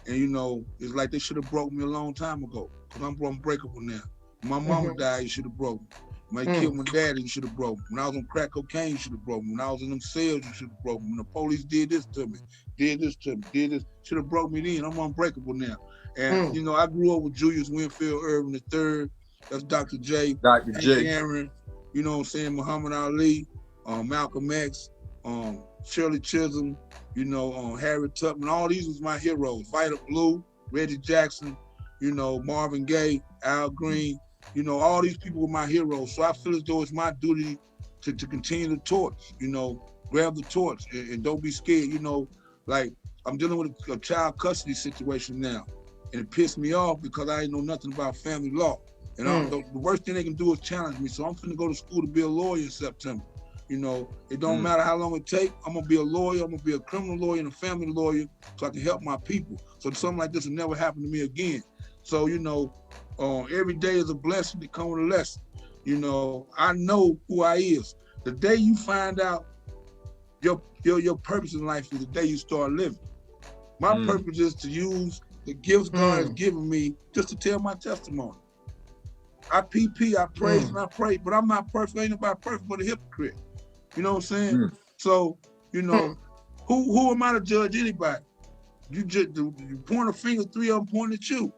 and it's like they should have broke me a long time ago, because I'm unbreakable now. My mama died, you should have broke me. When I killed my daddy, you should have broke me. When I was on crack cocaine, you should have broke me. When I was in them cells, you should have broke me. When the police did this to me, should have broke me then. I'm unbreakable now. And I grew up with Julius Winfield Irvin III. That's Dr. J. Dr. J. Aaron, you know what I'm saying, Muhammad Ali, Malcolm X, Shirley Chisholm, Harry Tubman. All these was my heroes. Vita Blue, Reggie Jackson, Marvin Gaye, Al Green. All these people were my heroes. So I feel as though it's my duty to continue the torch, grab the torch and don't be scared. You know, like I'm dealing with a child custody situation now, and it pissed me off because I ain't know nothing about family law. And the worst thing they can do is challenge me. So I'm finna go to school to be a lawyer in September. You know, it don't matter how long it take. I'm gonna be a lawyer. I'm gonna be a criminal lawyer and a family lawyer, so I can help my people. So something like this will never happen to me again. So you know, every day is a blessing to come with a lesson. You know, I know who I is. The day you find out your purpose in life is the day you start living. My purpose is to use the gifts God has given me just to tell my testimony. I praise and I pray, but I'm not perfect. Ain't nobody perfect but a hypocrite. You know what I'm saying? So, you know, who am I to judge anybody? You just you point a finger, three of them point at you.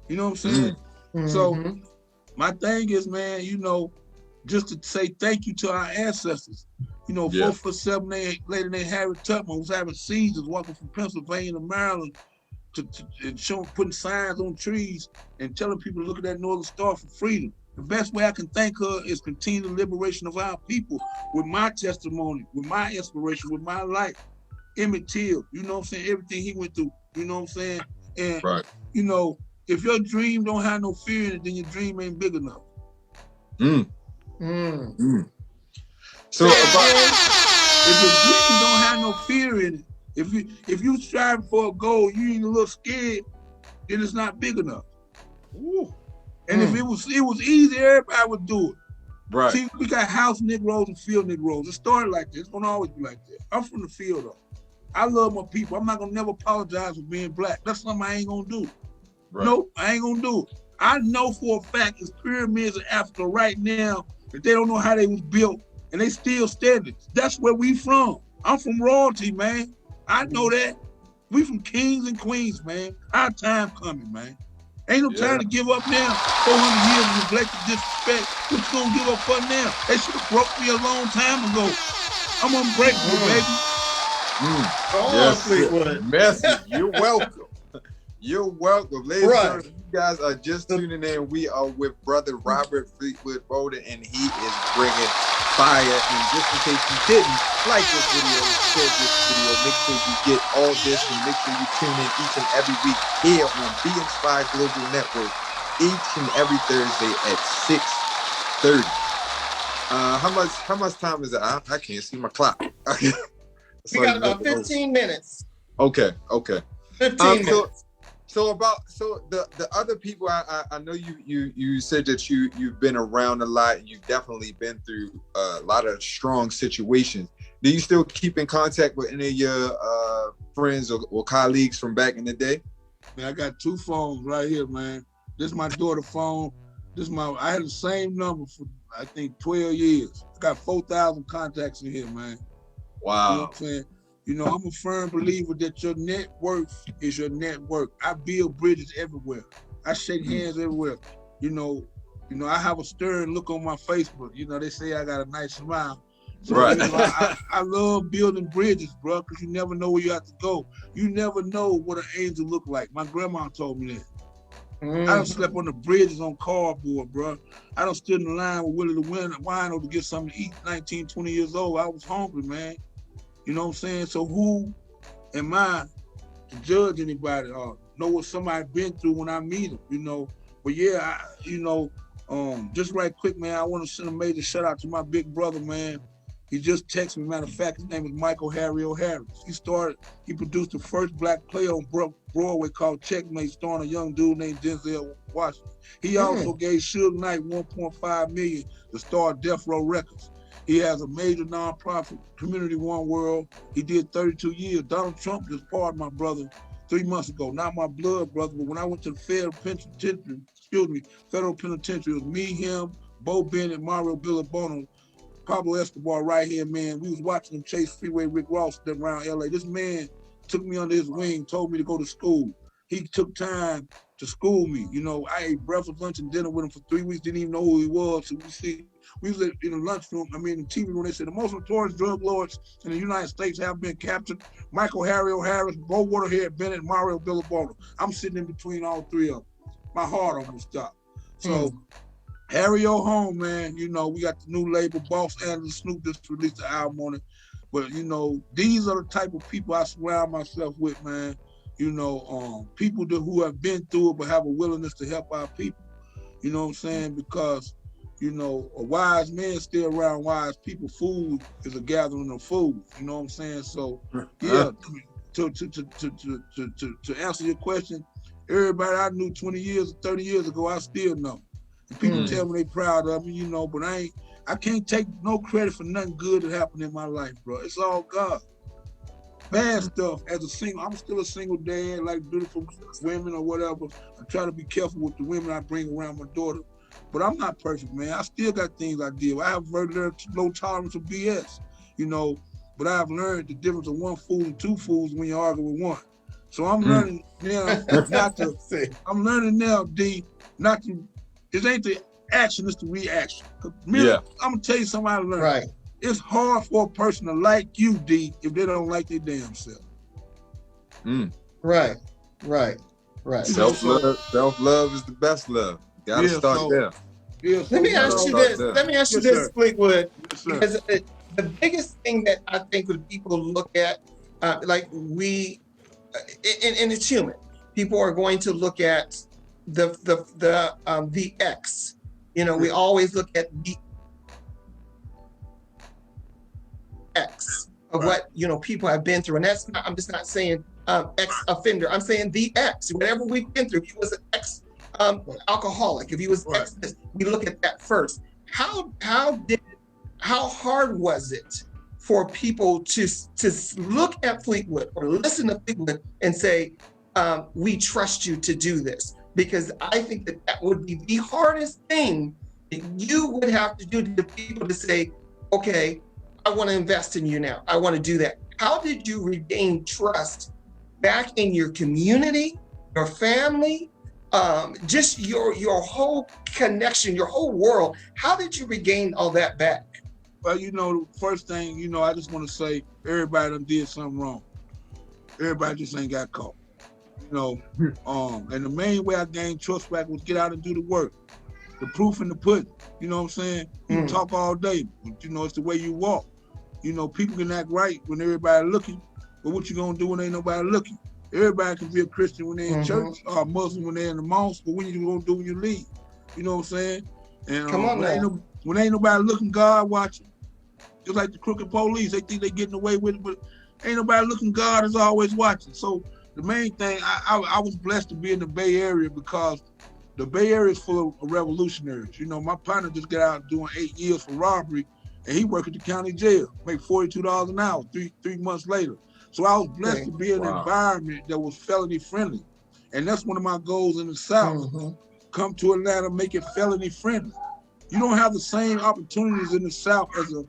You know what I'm saying? So my thing is, man, you know, just to say thank you to our ancestors. You know, 4'7" lady named Harriet Tubman was having seizures walking from Pennsylvania to Maryland and putting signs on trees and telling people to look at that Northern Star for freedom. The best way I can thank her is continue the liberation of our people with my testimony, with my inspiration, with my life. Emmett Till, you know what I'm saying? Everything he went through, you know what I'm saying? And, you know, if your dream don't have no fear in it, then your dream ain't big enough. So if your dream don't have no fear in it, if you striving for a goal, you ain't a little scared, then it's not big enough. And if it was easy, everybody would do it. Right. See, we got house Negroes and field Negroes. It started like this. It's gonna always be like that. I'm from the field though. I love my people. I'm not gonna never apologize for being black. That's something I ain't gonna do. Right. Nope, I ain't gonna do it. I know for a fact there's pyramids in Africa right now that they don't know how they was built and they still standing. That's where we from. I'm from royalty, man. I know that. We from kings and queens, man. Our time coming, man. Ain't no time to give up now. 400 years of neglect and disrespect. What you gonna give up for now? They should have broke me a long time ago. I'm unbreakable, baby. Yes, Fleetwood. Message. You're welcome. You're welcome. Ladies and gentlemen, you guys are just tuning in. We are with Brother Robert Fleetwood Bolden, and he is bringing fire. And just in case you didn't like this video, share this video, make sure you get all this and make sure you tune in each and every week here on Be Inspired Global Network each and every Thursday at 6:30. How much time is it? I can't see my clock. We got about 15 minutes. Okay. 15 minutes. So the other people, I know you said that you've been around a lot and you've definitely been through a lot of strong situations. Do you still keep in contact with any of your friends or colleagues from back in the day? Man, I got two phones right here, man. This is my daughter's phone. I had the same number for I think 12 years. I got 4,000 contacts in here, man. Wow. You know what I'm saying? You know, I'm a firm believer that your net worth is your network. I build bridges everywhere. I shake hands everywhere. You know, I have a stern look on my face, but you know, they say I got a nice smile. So, you know, I love building bridges, bro, because you never know where you have to go. You never know what an angel look like. My grandma told me that. I done slept on the bridges on cardboard, bro. I done stood in the line with Willie the Wino to get something to eat, 19, 20 years old. I was hungry, man. You know what I'm saying? So who am I to judge anybody or know what somebody been through when I meet them, you know? But yeah, just right quick, man, I want to send a major shout out to my big brother, man. He just texted me. Matter of fact, his name is Michael Harry O'Harris. He produced the first black play on Broadway called Checkmate, starring a young dude named Denzel Washington. He also gave Suge Knight $1.5 million to start Death Row Records. He has a major nonprofit, Community One World. He did 32 years. Donald Trump just pardoned my brother 3 months ago. Not my blood brother, but when I went to the federal penitentiary, it was me, him, Bo Bennett, Mario Billabona, Pablo Escobar right here, man. We was watching him chase Freeway Rick Ross around LA. This man took me under his wing, told me to go to school. He took time to school me. You know, I ate breakfast, lunch, and dinner with him for 3 weeks, didn't even know who he was. So we was in the lunchroom, in the TV room, they said the most notorious drug lords in the United States have been captured. Michael Harry O'Harris, Bo Waterhead Bennett, Mario Billabona. I'm sitting in between all three of them. My heart almost stopped. So Harry O home, man, you know, we got the new label, Boss Anderson Snoop just released the album on it. But you know, these are the type of people I surround myself with, man. You know, people who have been through it but have a willingness to help our people. You know what I'm saying? Because, you know, a wise man still around wise people. Food is a gathering of fools. You know what I'm saying? So, yeah, to answer your question, everybody I knew 20 years, 30 years ago, I still know. And people tell me they proud of me, you know, but I can't take no credit for nothing good that happened in my life, bro. It's all God. Bad stuff. As a single, I'm still a single dad, like beautiful women or whatever. I try to be careful with the women I bring around my daughter. But I'm not perfect, man. I still got things I deal with. I have very low tolerance of BS, you know, but I've learned the difference of one fool and two fools when you argue with one. So I'm learning now not to, I'm learning now, D, not to, it ain't the action, it's the reaction. I'm gonna tell you something I learned. Right. It's hard for a person to like you, D, if they don't like their damn self. Right. Self-love is the best love. Gotta start there. Let me ask you this, Fleetwood. Yes, because the biggest thing that I think when people look at, like we, and it's human, people are going to look at the X. You know, we always look at the X of what, you know, people have been through. And that's not, I'm just not saying ex-offender. I'm saying the X, whatever we've been through. If he was an ex-alcoholic, if he was ex, we look at that first. How hard was it for people to look at Fleetwood or listen to Fleetwood and say, we trust you to do this? Because I think that would be the hardest thing that you would have to do to people to say, okay, I want to invest in you now. I want to do that. How did you regain trust back in your community, your family, just your whole connection, your whole world? How did you regain all that back? Well, you know, the first thing, you know, I just want to say everybody done did something wrong. Everybody just ain't got caught. You know, and the main way I gained trust back was get out and do the work. The proof in the pudding. You know what I'm saying? You can talk all day, but you know, it's the way you walk. You know, people can act right when everybody looking, but what you gonna do when ain't nobody looking? Everybody can be a Christian when they in church, or a Muslim when they in the mosque, but what you gonna do when you leave? You know what I'm saying? And Come on now. When ain't nobody looking, God watching. Just like the crooked police, they think they getting away with it, but ain't nobody looking, God is always watching. So the main thing, I was blessed to be in the Bay Area because the Bay Area is full of revolutionaries. You know, my partner just got out doing 8 years for robbery, and he worked at the county jail, make $42 an hour, three months later. So I was blessed to be in an environment that was felony friendly. And that's one of my goals in the South. Come to Atlanta, make it felony friendly. You don't have the same opportunities in the South as a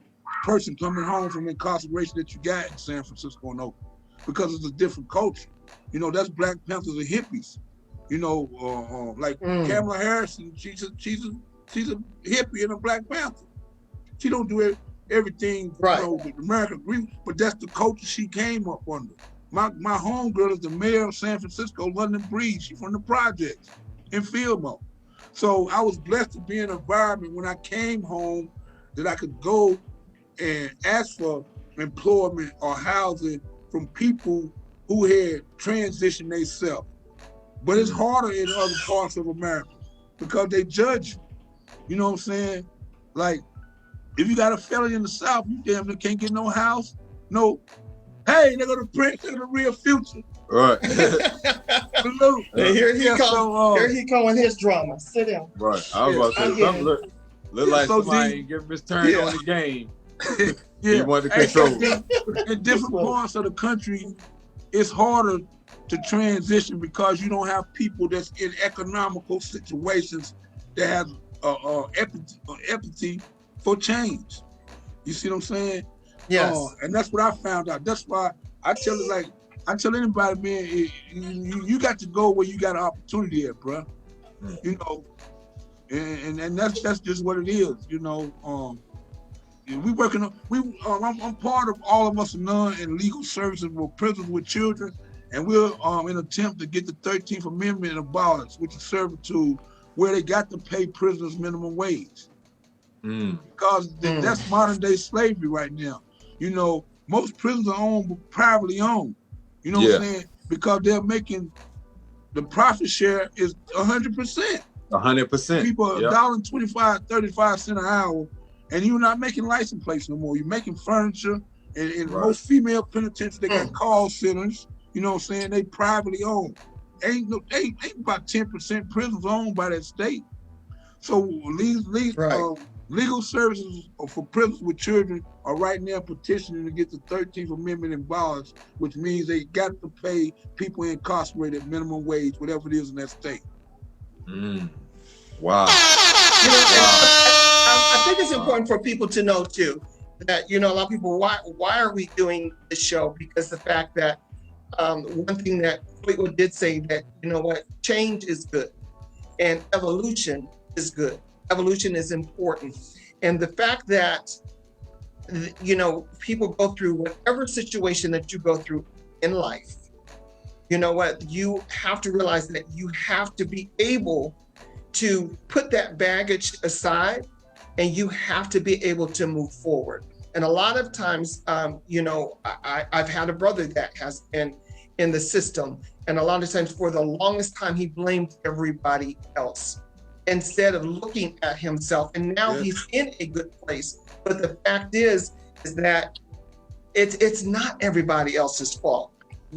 person coming home from incarceration that you got in San Francisco and Oakland, because it's a different culture. You know, that's Black Panthers and hippies. You know, like Kamala Harris, she's a hippie and a Black Panther. She don't do everything, you know, with American agree, but that's the culture she came up under. My homegirl is the mayor of San Francisco, London Breeze. She's from the projects in Fillmore. So I was blessed to be in an environment when I came home that I could go and ask for employment or housing from people who had transitioned themselves. But it's harder in other parts of America because they judge you. You know what I'm saying? Like, if you got a felony in the South, you damn near can't get no house. No, hey, they're gonna Prince, they're gonna Real Future. Right. Here he come with his drama. Sit down. Right. I was about to say something look like so somebody ain't giving his turn on the game. He wanted to control. In different parts of the country, it's harder to transition because you don't have people that's in economical situations that have empathy for change. You see what I'm saying? Yes. And that's what I found out. That's why I tell anybody, man, you got to go where you got an opportunity at, bro. You know, and that's just what it is. You know, I'm part of All of Us None and Legal Services with prisons with children, and we're in an attempt to get the 13th Amendment abolished, which is servitude, where they got to pay prisoners minimum wage. Because that's modern day slavery right now. You know, most prisons are privately owned. You know what I'm saying? Because they're making the profit share is 100%. 100%. People $1.25, 35 cents an hour, and you're not making license plates no more. You're making furniture, and most female penitentiaries, they got call centers. You know what I'm saying? They privately owned. Ain't about 10% prisons owned by that state. So legal services for prisons with children are right now petitioning to get the 13th Amendment abolished, which means they got to pay people incarcerated minimum wage, whatever it is in that state. Wow. You know, I think it's important for people to know too that, you know, a lot of people, why are we doing this show? Because the fact that one thing that Fleetwood did say that, you know what, change is good and evolution is good. Evolution is important. And the fact that, you know, people go through whatever situation that you go through in life, you know what, you have to realize that you have to be able to put that baggage aside, and you have to be able to move forward. And a lot of times, you know, I've had a brother that has been in the system, and a lot of times for the longest time, he blamed everybody else instead of looking at himself. And now he's in a good place. But the fact is that it's not everybody else's fault.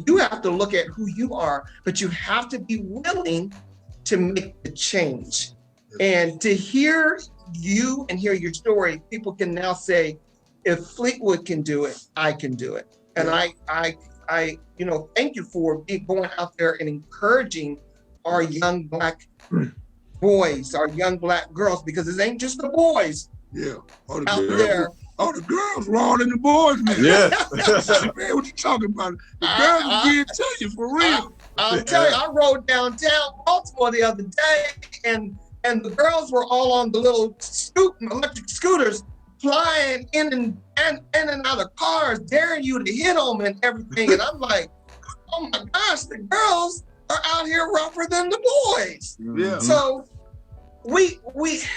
You have to look at who you are, but you have to be willing to make the change. And to hear you and hear your story, people can now say, if Fleetwood can do it, I can do it. And I you know, thank you for going out there and encouraging our young Black boys, our young Black girls, because it ain't just the boys out there. Oh, the girls were all in the boys, man. Yeah. Man, what you talking about? The girls will tell you for real. I'll tell you, I rode downtown Baltimore the other day, and the girls were all on the little electric scooters, flying in and out of cars, daring you to hit them and everything. And I'm like, oh my gosh, the girls are out here rougher than the boys. Yeah. So we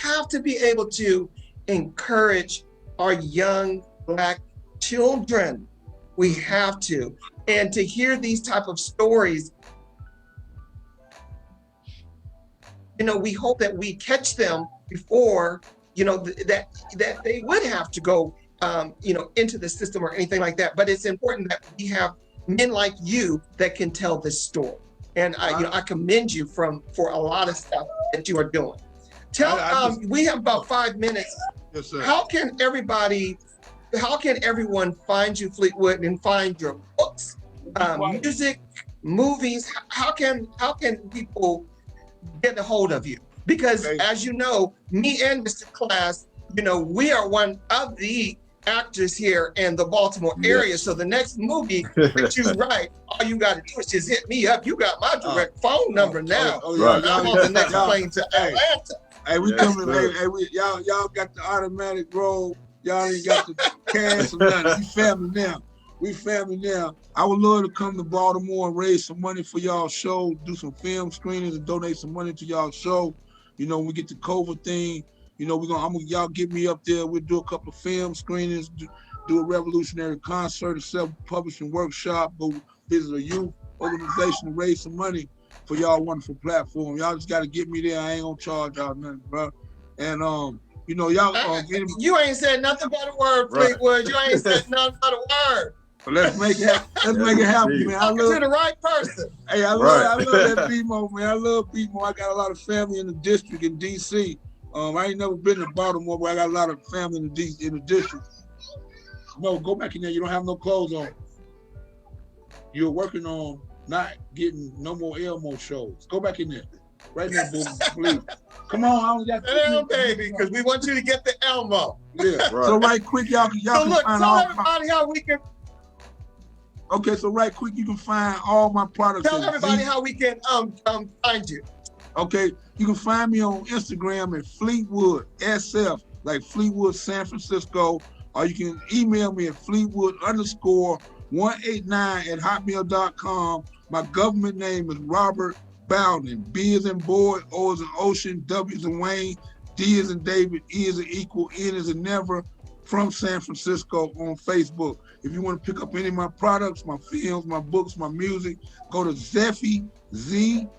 have to be able to encourage our young Black children. We have to. And to hear these type of stories, you know, we hope that we catch them before, you know, that they would have to go, you know, into the system or anything like that. But it's important that we have men like you that can tell this story. And you know, I commend you for a lot of stuff that you are doing. We have about 5 minutes. Yes, sir. How can everyone find you, Fleetwood, and find your books, music, movies? How can people get a hold of you? Because as you know, me and Mr. Class, you know, we are one of the actors here in the Baltimore area. So the next movie that you write, all you got to do is just hit me up. You got my direct phone number now. Right. I'm on the next plane to Atlanta. Hey, we coming. Hey, y'all got the automatic roll. Y'all ain't got the cash or nothing. We family now. I would love to come to Baltimore and raise some money for y'all show, do some film screenings and donate some money to y'all show. You know, when we get the COVID thing, you know, y'all get me up there. We'll do a couple of film screenings, do a revolutionary concert, a self-publishing workshop, go visit a youth organization to raise some money for y'all wonderful platform. Y'all just got to get me there. I ain't gonna charge y'all nothing, bro. And you know, y'all you ain't said nothing but a word, Fleetwood. You ain't said nothing but a word. But let's make it happen, man. I love to the right person. Hey, I love that BMO, man. I love BMO. I got a lot of family in the district in DC. I ain't never been to Baltimore, but I got a lot of family in the district. No, go back in there. You don't have no clothes on. You're working on not getting no more Elmo shows. Go back in there. Right now, boy, please. Come on, I only got baby, because we want you to get the Elmo. Yeah. Right. So right quick, y'all can tell everybody how we can. Okay, so right quick, you can find all my products. Tell everybody how we can find you. Okay, you can find me on Instagram at Fleetwood SF, like Fleetwood San Francisco, or you can email me at Fleetwood189@hotmail.com. My government name is Robert Bowden. B as in boy, O as in ocean, W as in Wayne, D as in David, E as in equal, N as in never, from San Francisco on Facebook. If you want to pick up any of my products, my films, my books, my music, go to Zephy, ZEPHY.US.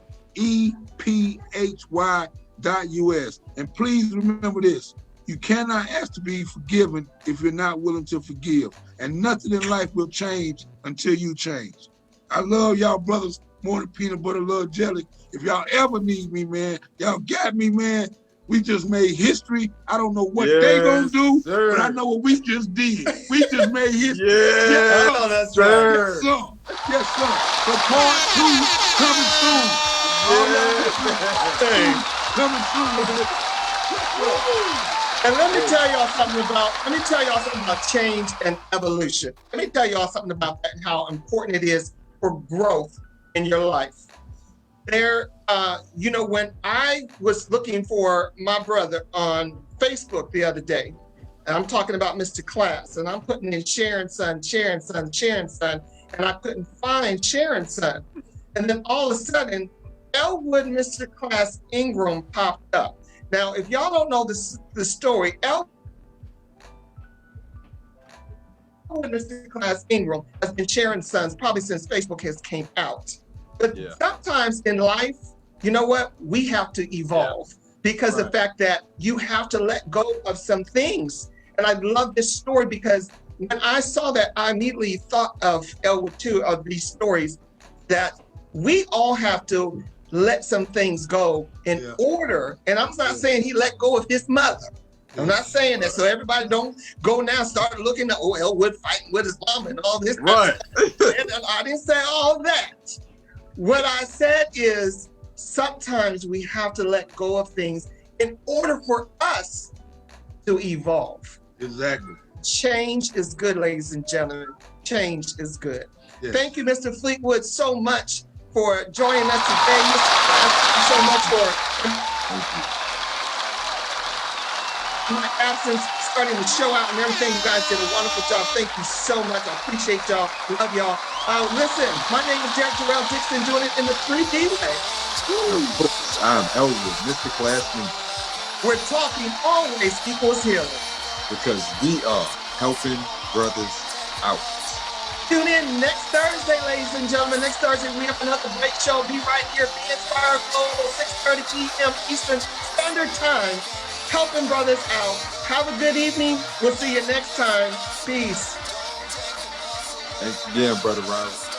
And please remember this, you cannot ask to be forgiven if you're not willing to forgive. And nothing in life will change until you change. I love y'all brothers more than peanut butter love jelly. If y'all ever need me, man, y'all got me, man. We just made history. I don't know what they gonna do, but I know what we just did. We just made history. I know that's right. Yes, sir. Yes, sir. So part 2 coming soon. All y'all coming soon. And let me tell y'all something about change and evolution. Let me tell y'all something about that and how important it is for growth in your life. There, when I was looking for my brother on Facebook the other day, and I'm talking about Mr. Class, and I'm putting in Sharon's son, and I couldn't find Sharon's son. And then all of a sudden, Elwood Mr. Class Ingram popped up. Now, if y'all don't know the story, Elwood Mr. Class Ingram has been Sharon's sons probably since Facebook has came out. But sometimes in life, you know what? We have to evolve because the fact that you have to let go of some things. And I love this story because when I saw that, I immediately thought of Elwood too, of these stories that we all have to let some things go in order. And I'm not saying he let go of his mother. I'm not saying that. So everybody don't go now and start looking at Elwood fighting with his mom and all this. Right. And I didn't say all that. What I said is sometimes we have to let go of things in order for us to evolve. Exactly. Change is good, ladies and gentlemen. Change is good. Yes. Thank you, Mr. Fleetwood, so much for joining us today. Thank you so much for my absence, starting the show out and everything. You guys did a wonderful job. Thank you so much. I appreciate y'all. Love y'all. Listen, my name is Derek Terrell Dixon, doing it in the 3D way. I'm Elwood, Mr. Classman, We're talking always equals healing. because we are helping brothers out. Tune in next Thursday, ladies and gentlemen. Next Thursday, we have another great show. Be right here. Be Inspired Global, 6:30 p.m. Eastern Standard Time. Helping brothers out. Have a good evening. We'll see you next time. Peace. Thanks again, Brother Robert.